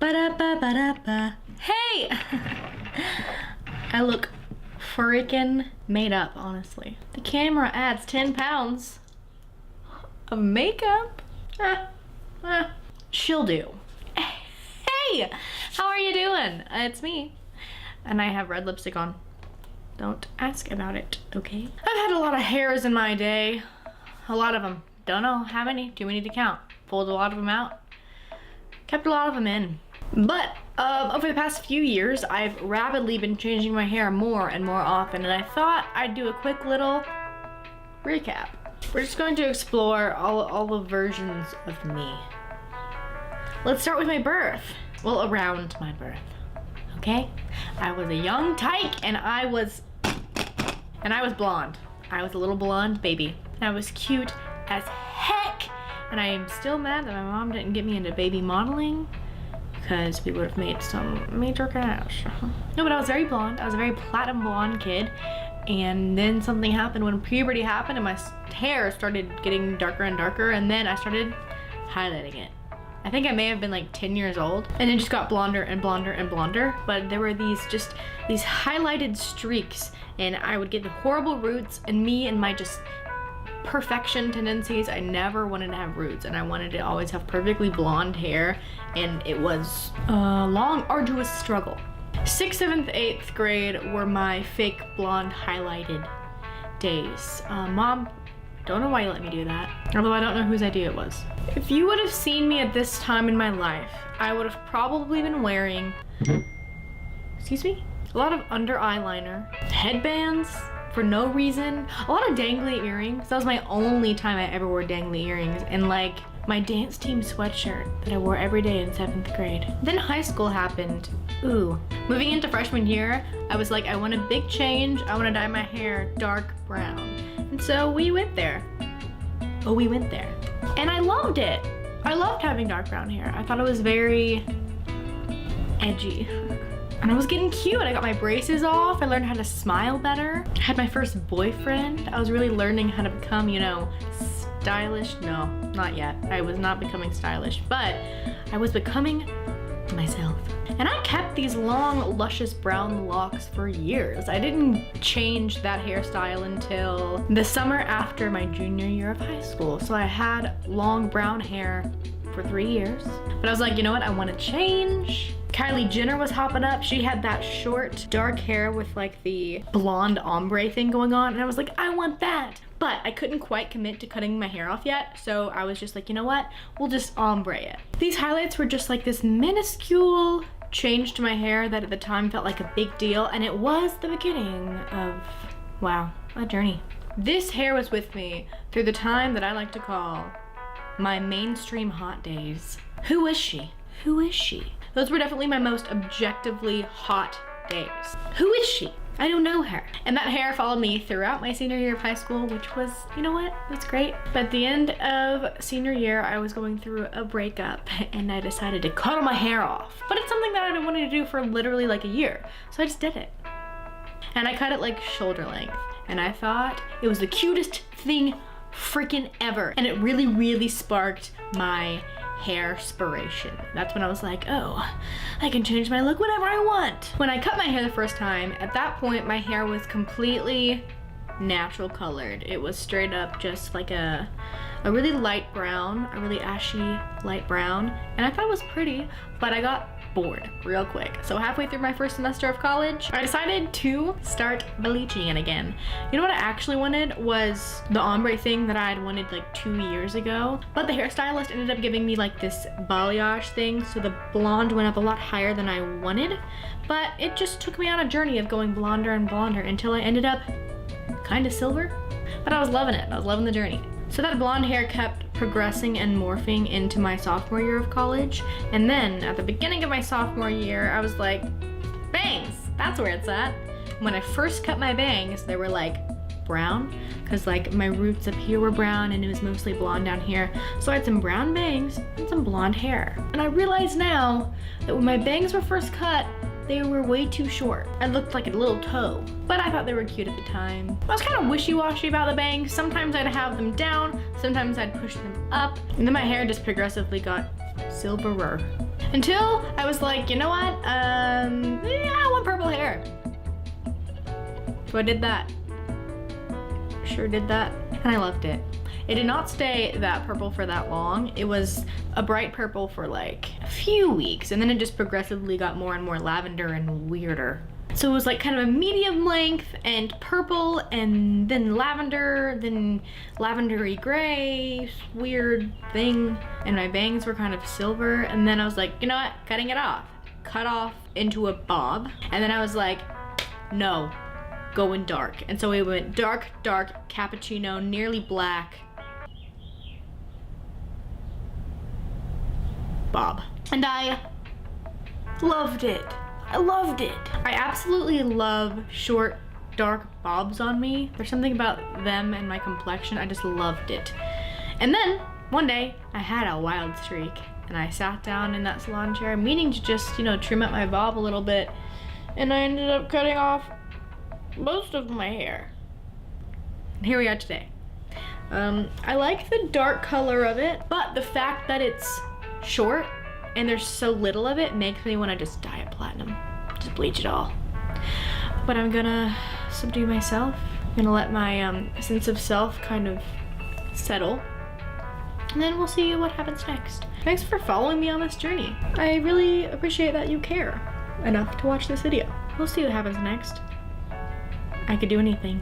Ba-da-ba-ba-da-ba. Hey! I look freaking made up, honestly. The camera adds 10 pounds of makeup. She'll do. Hey! How are you doing? It's me. And I have red lipstick on. Don't ask about it, okay? I've had a lot of hairs in my day. A lot of them. Don't know how many. Do we need to count? Pulled a lot of them out. Kept a lot of them in. But over the past few years, I've rapidly been changing my hair more and more often, and I thought I'd do a quick little recap. We're just going to explore all the versions of me. Let's start with my birth. Well, around my birth, okay? I was a young tyke, and I was blonde. I was a little blonde baby. And I was cute as heck, and I am still mad that my mom didn't get me into baby modeling, because we would have made some major cash. No, but I was very blonde. I was a very platinum blonde kid. And then something happened when puberty happened and my hair started getting darker and darker, and then I started highlighting it. I think I may have been like 10 years old, and it just got blonder and blonder and blonder. But there were these highlighted streaks, and I would get the horrible roots, and me and my just perfection tendencies, I never wanted to have roots, and I wanted to always have perfectly blonde hair, and it was a long, arduous struggle. 6th, 7th, 8th grade were my fake blonde highlighted days. Mom, don't know why you let me do that, although I don't know whose idea it was. If you would have seen me at this time in my life, I would have probably been wearing, excuse me, a lot of under eyeliner, headbands, for no reason, a lot of dangly earrings. That was my only time I ever wore dangly earrings, and like my dance team sweatshirt that I wore every day in 7th grade. Then high school happened. Ooh. Moving into freshman year, I was like, I want a big change. I want to dye my hair dark brown. And so we went there. Oh, we went there. And I loved it. I loved having dark brown hair. I thought it was very edgy. And I was getting cute. I got my braces off. I learned how to smile better. I had my first boyfriend. I was really learning how to become, you know, stylish. No, not yet. I was not becoming stylish, but I was becoming myself. And I kept these long, luscious brown locks for years. I didn't change that hairstyle until the summer after my junior year of high school. So I had long brown hair for 3 years. But I was like, you know what? I want to change. Kylie Jenner was hopping up. She had that short, dark hair with like the blonde ombre thing going on. And I was like, I want that. But I couldn't quite commit to cutting my hair off yet. So I was just like, you know what? We'll just ombre it. These highlights were just like this minuscule change to my hair that at the time felt like a big deal. And it was the beginning of, wow, a journey. This hair was with me through the time that I like to call my mainstream hot days. Who is she? Who is she? Those were definitely my most objectively hot days. Who is she? I don't know her. And that hair followed me throughout my senior year of high school, which was, you know what, that's great. But at the end of senior year, I was going through a breakup and I decided to cut all my hair off. But it's something that I've been wanting to do for literally like a year. So I just did it. And I cut it like shoulder length. And I thought it was the cutest thing freaking ever. And it really, really sparked my hair-spiration. That's when I was like, oh, I can change my look whenever I want. When I cut my hair the first time, at that point, my hair was completely natural colored. It was straight up just like a really light brown, a really ashy light brown. And I thought it was pretty, but I got bored real quick. So halfway through my first semester of college, I decided to start bleaching it again. You know what I actually wanted was the ombre thing that I had wanted like 2 years ago, but the hairstylist ended up giving me like this balayage thing, so the blonde went up a lot higher than I wanted, but it just took me on a journey of going blonder and blonder until I ended up kind of silver, but I was loving it. I was loving the journey. So that blonde hair kept progressing and morphing into my sophomore year of college. And then at the beginning of my sophomore year, I was like, bangs, that's where it's at. When I first cut my bangs, they were like brown, because like my roots up here were brown and it was mostly blonde down here. So I had some brown bangs and some blonde hair. And I realize now that when my bangs were first cut, they were way too short. I looked like a little toe, but I thought they were cute at the time. I was kind of wishy-washy about the bangs. Sometimes I'd have them down, sometimes I'd push them up, and then my hair just progressively got silverer. Until I was like, you know what? Yeah, I want purple hair. So I did that. Sure did that, and I loved it. It did not stay that purple for that long. It was a bright purple for like a few weeks, and then it just progressively got more and more lavender and weirder. So it was like kind of a medium length and purple, and then lavendery gray, weird thing. And my bangs were kind of silver. And then I was like, you know what, cutting it off. Cut off into a bob. And then I was like, no, going dark. And so we went dark, cappuccino, nearly black, bob. And I loved it. I loved it. I absolutely love short, dark bobs on me. There's something about them and my complexion. I just loved it. And then one day I had a wild streak, and I sat down in that salon chair meaning to just, you know, trim up my bob a little bit, and I ended up cutting off most of my hair. And here we are today. I like the dark color of it, but the fact that it's short and there's so little of it makes me want to just dye it platinum. Just bleach it all. But I'm gonna subdue myself. I'm gonna let my sense of self kind of settle. And then we'll see what happens next. Thanks for following me on this journey. I really appreciate that you care enough to watch this video. We'll see what happens next. I could do anything.